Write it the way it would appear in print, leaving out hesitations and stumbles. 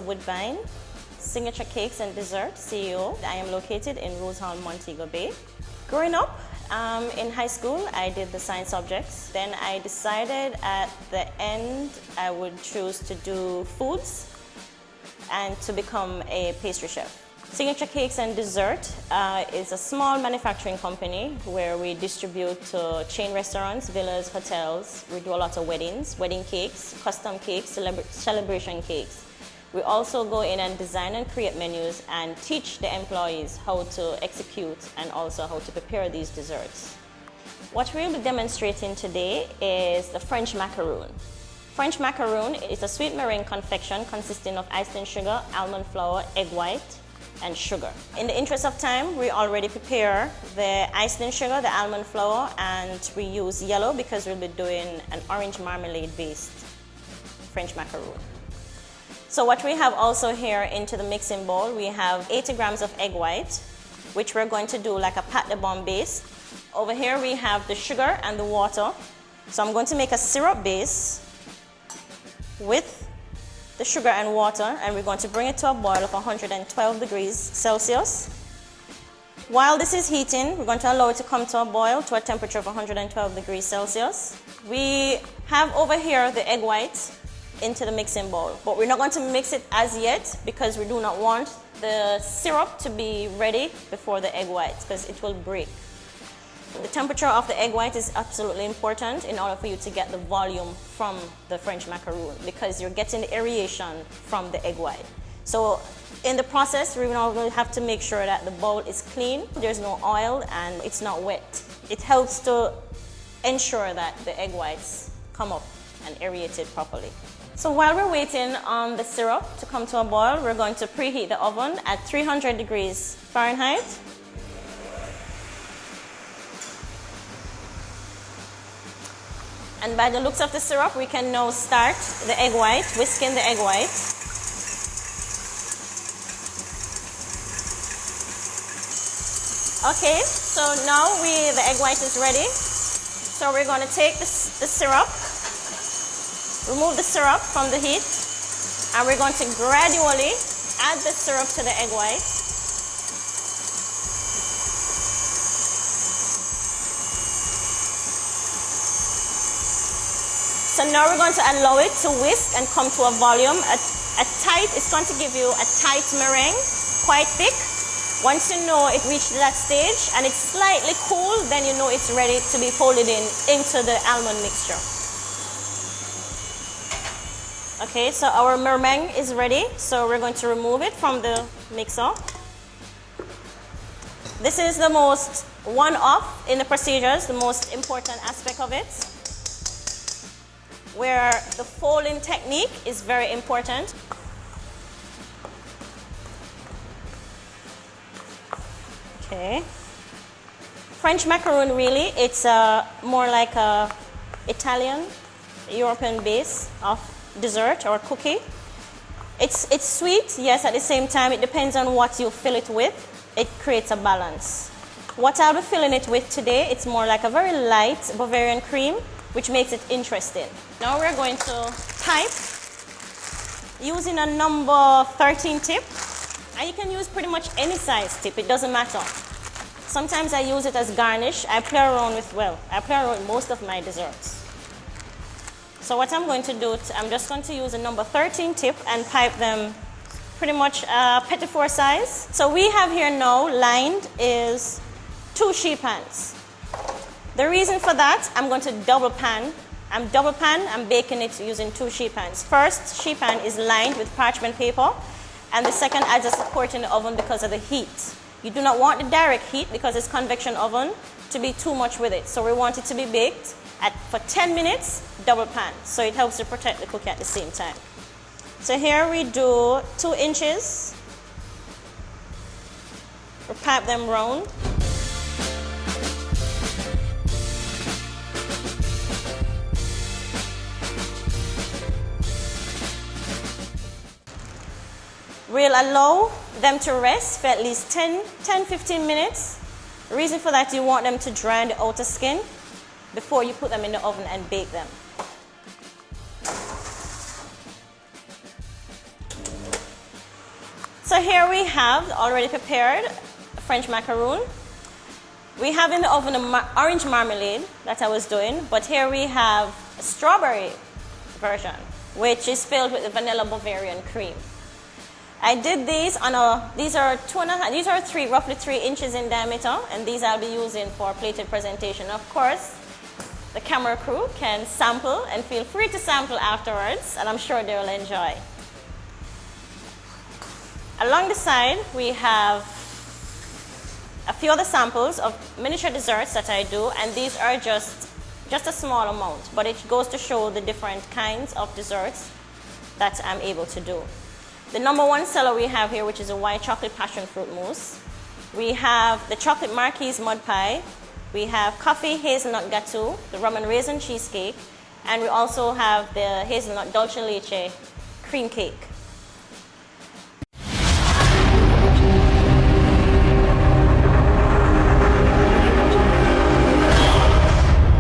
Woobine, Signature Cakes and Dessert CEO. I am located in Rose Hall, Montego Bay. Growing up in high school, I did the science subjects. Then I decided at the end I would choose to do foods and to become a pastry chef. Signature Cakes and Dessert is a small manufacturing company where we distribute to chain restaurants, villas, hotels. We do a lot of weddings, wedding cakes, custom cakes, celebration cakes. We also go in and design and create menus and teach the employees how to execute and also how to prepare these desserts. What we'll be demonstrating today is the French macaroon. French macaroon is a sweet meringue confection consisting of icing sugar, almond flour, egg white, and sugar. In the interest of time, we already prepare the icing sugar, the almond flour, and we use yellow because we'll be doing an orange marmalade based French macaroon. So what we have also here into the mixing bowl, we have 80 grams of egg white, which we're going to do like a pâte de bombe base. Over here we have the sugar and the water. So I'm going to make a syrup base with the sugar and water, and we're going to bring it to a boil of 112 degrees Celsius. While this is heating, we're going to allow it to come to a boil to a temperature of 112 degrees Celsius. We have over here the egg white into the mixing bowl, but we're not going to mix it as yet because we do not want the syrup to be ready before the egg white because it will break. The temperature of the egg white is absolutely important in order for you to get the volume from the French macaroon because you're getting the aeration from the egg white. So in the process, we're going to have to make sure that the bowl is clean, there's no oil, and it's not wet. It helps to ensure that the egg whites come up and aerated properly. So while we're waiting on the syrup to come to a boil, we're going to preheat the oven at 300 degrees Fahrenheit. And by the looks of the syrup, we can now start the egg white, whisking the egg white. Okay, so now the egg white is ready. So we're going to take the syrup, remove the syrup from the heat, and we're going to gradually add the syrup to the egg white. So now we're going to allow it to whisk and come to a volume. It's going to give you a tight meringue, quite thick. Once you know it reached that stage and it's slightly cool, then you know it's ready to be folded into the almond mixture. Okay, so our meringue is ready. So we're going to remove it from the mixer. This is the most one-off in the procedures, the most important aspect of it, where the folding technique is very important. Okay. French macaroon, really, it's more like a Italian, European base of dessert or cookie. It's sweet, yes, at the same time, it depends on what you fill it with. It creates a balance. What I'll be filling it with today, it's more like a very light Bavarian cream, which makes it interesting. Now we're going to type using a number 13 tip. And you can use pretty much any size tip, it doesn't matter. Sometimes I use it as garnish. I play around with most of my desserts. So what I'm going to do, I'm just going to use a number 13 tip and pipe them pretty much petit four size. So we have here now lined is 2 sheet pans. The reason for that, I'm going to double pan. I'm baking it using 2 sheet pans. First sheet pan is lined with parchment paper, and the second adds a support in the oven because of the heat. You do not want the direct heat because it's convection oven to be too much with it. So we want it to be baked for 10 minutes, double pan. So it helps to protect the cookie at the same time. So here we do 2 inches. We pipe them round. We'll allow them to rest for at least 10-15 minutes. The reason for that, you want them to dry on the outer skin before you put them in the oven and bake them. So here we have already prepared French macaroon. We have in the oven orange marmalade that I was doing, but here we have a strawberry version, which is filled with the vanilla Bavarian cream. I did these on these are roughly 3 inches in diameter, and these I'll be using for plated presentation. Of course, the camera crew can sample, and feel free to sample afterwards, and I'm sure they will enjoy. Along the side, we have a few other samples of miniature desserts that I do, and these are just a small amount, but it goes to show the different kinds of desserts that I'm able to do. The #1 seller we have here, which is a white chocolate passion fruit mousse. We have the chocolate marquise mud pie. We have coffee hazelnut gâteau, the rum and raisin cheesecake, and we also have the hazelnut dulce leche cream cake.